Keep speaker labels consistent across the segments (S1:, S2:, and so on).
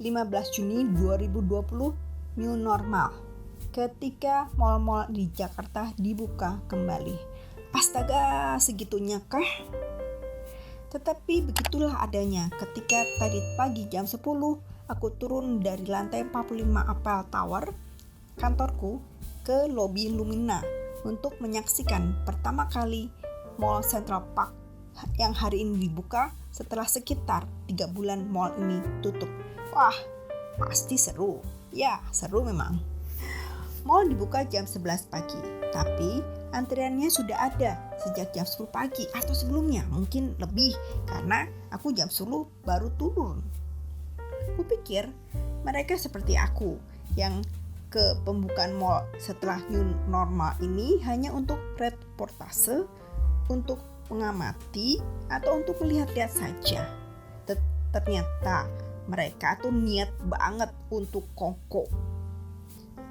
S1: 15 Juni 2020 New Normal ketika mal-mal di Jakarta dibuka kembali. Astaga, segitunya kah? Tetapi begitulah adanya ketika tadi pagi jam 10 aku turun dari lantai 45 Apple Tower kantorku ke lobi Lumina untuk menyaksikan pertama kali Mall Central Park yang hari ini dibuka setelah sekitar 3 bulan mall ini tutup. Wah, pasti seru. Ya, seru memang. Mall dibuka jam 11 pagi, tapi antriannya sudah ada sejak jam 10 pagi atau sebelumnya, mungkin lebih karena aku jam 10 baru turun. Kupikir mereka seperti aku yang ke pembukaan mall setelah new normal ini hanya untuk reportase, untuk mengamati atau untuk melihat-lihat saja. Ternyata mereka tuh niat banget untuk koko.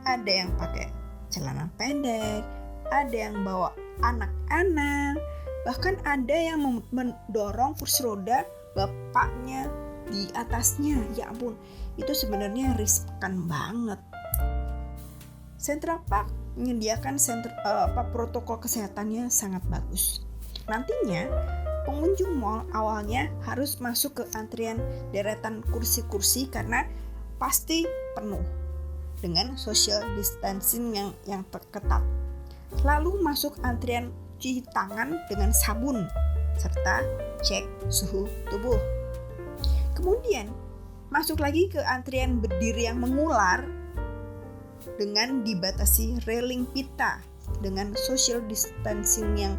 S1: Ada yang pakai celana pendek, ada yang bawa anak-anak, bahkan ada yang mendorong kursi roda bapaknya di atasnya. Ya ampun, itu sebenarnya riskan banget. Central Park menyediakan protokol kesehatannya sangat bagus. Nantinya pengunjung mall awalnya harus masuk ke antrian deretan kursi-kursi karena pasti penuh dengan social distancing yang ketat. Lalu masuk antrian cuci tangan dengan sabun serta cek suhu tubuh. Kemudian masuk lagi ke antrian berdiri yang mengular dengan dibatasi railing pita dengan social distancing yang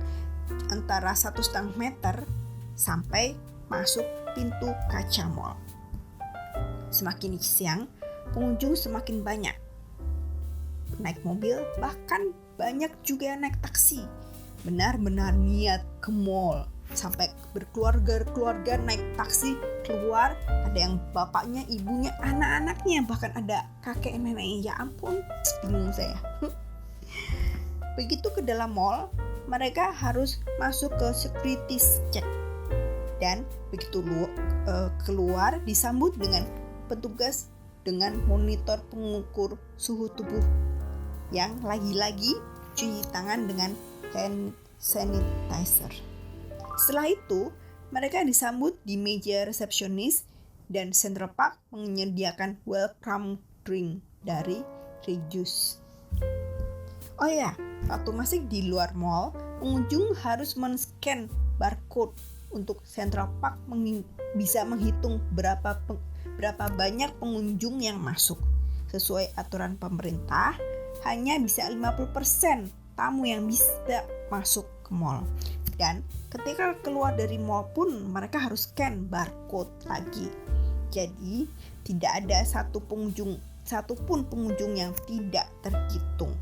S1: antara 1,5 meter sampai masuk pintu kaca mall. Semakin siang, pengunjung semakin banyak. Naik mobil, bahkan banyak juga yang naik taksi. Benar-benar niat ke mall. Sampai berkeluarga naik taksi keluar, ada yang bapaknya, ibunya, anak-anaknya, bahkan ada kakek neneknya. Ya ampun, bingung saya. Begitu ke dalam mall, mereka harus masuk ke security check dan begitu keluar disambut dengan petugas dengan monitor pengukur suhu tubuh yang lagi-lagi cuci tangan dengan hand sanitizer. Setelah itu mereka disambut di meja resepsionis dan Central Park menyediakan welcome drink dari Regus. Oh ya, waktu masih di luar mall, pengunjung harus men-scan barcode untuk Central Park bisa menghitung berapa banyak pengunjung yang masuk. Sesuai aturan pemerintah, hanya bisa 50% tamu yang bisa masuk ke mall. Dan ketika keluar dari mall pun mereka harus scan barcode lagi. Jadi tidak ada satupun pengunjung yang tidak terhitung.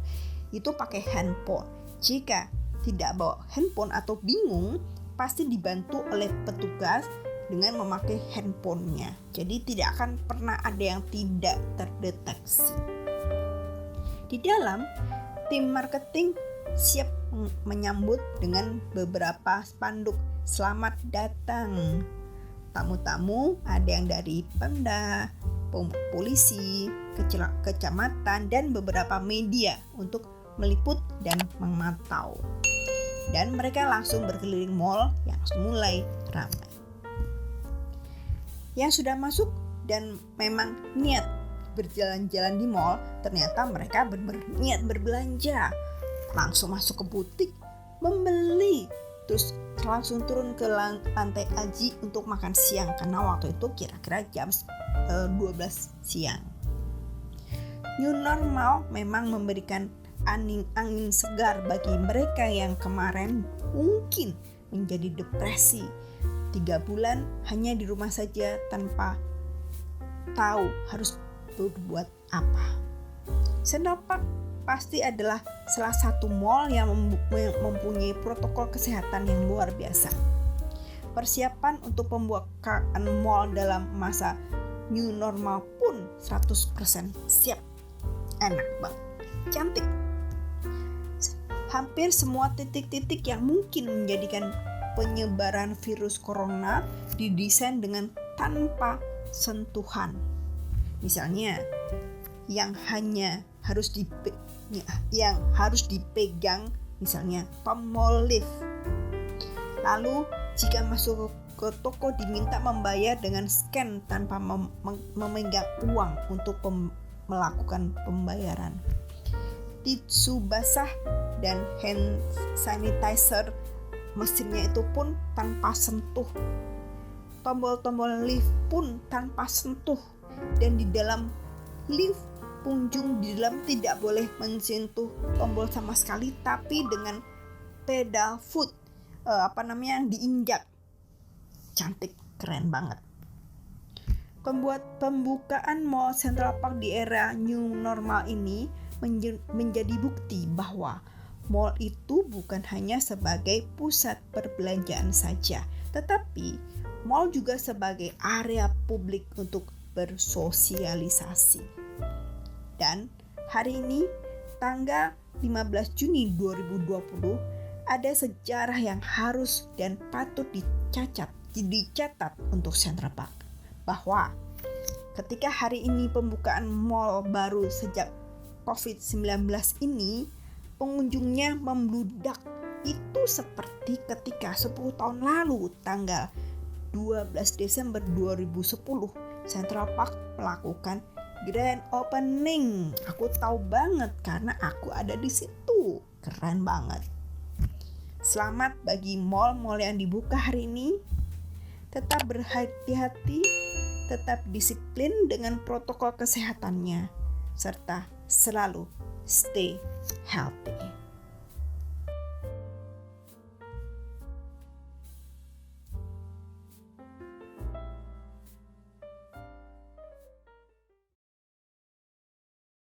S1: Itu pakai handphone. Jika tidak bawa handphone atau bingung, pasti dibantu oleh petugas dengan memakai handphonenya. Jadi tidak akan pernah ada yang tidak terdeteksi. Di dalam, tim marketing siap menyambut dengan beberapa spanduk selamat datang. Tamu-tamu ada yang dari Pemda, polisi, kecamatan, dan beberapa media untuk meliput dan memantau. Dan mereka langsung berkeliling mall yang mulai ramai. Yang sudah masuk dan memang niat berjalan-jalan di mall, ternyata mereka berniat berbelanja. Langsung masuk ke butik, membeli, terus langsung turun ke lantai Aji untuk makan siang karena waktu itu kira-kira jam 12 siang. New normal memang memberikan angin segar bagi mereka yang kemarin mungkin menjadi depresi. 3 bulan hanya di rumah saja tanpa tahu harus berbuat apa. Central Park pasti adalah salah satu mall yang mempunyai protokol kesehatan yang luar biasa. Persiapan untuk pembukaan mall dalam masa new normal pun 100% siap. Enak banget, cantik. Hampir semua titik-titik yang mungkin menjadikan penyebaran virus corona didesain dengan tanpa sentuhan. Misalnya yang harus dipegang misalnya tombol lift. Lalu jika masuk ke toko diminta membayar dengan scan tanpa memegang uang untuk melakukan pembayaran. Tisu basah dan hand sanitizer mesinnya itu pun tanpa sentuh. Tombol-tombol lift pun tanpa sentuh. Dan di dalam lift, pengunjung di dalam tidak boleh menyentuh tombol sama sekali, tapi dengan pedal foot diinjak. Cantik, keren banget. Pembukaan Mall Central Park di era new normal ini menjadi bukti bahwa mall itu bukan hanya sebagai pusat perbelanjaan saja, tetapi mall juga sebagai area publik untuk bersosialisasi. Dan hari ini, tanggal 15 Juni 2020, ada sejarah yang harus dan patut dicatat untuk Central Park. Bahwa ketika hari ini pembukaan mall baru sejak COVID-19 ini, pengunjungnya membludak. Itu seperti ketika 10 tahun lalu, tanggal 12 Desember 2010, Central Park melakukan grand opening. Aku tahu banget karena aku ada di situ. Keren banget. Selamat bagi mall-mall yang dibuka hari ini. Tetap berhati-hati, tetap disiplin dengan protokol kesehatannya, serta selalu stay healthy.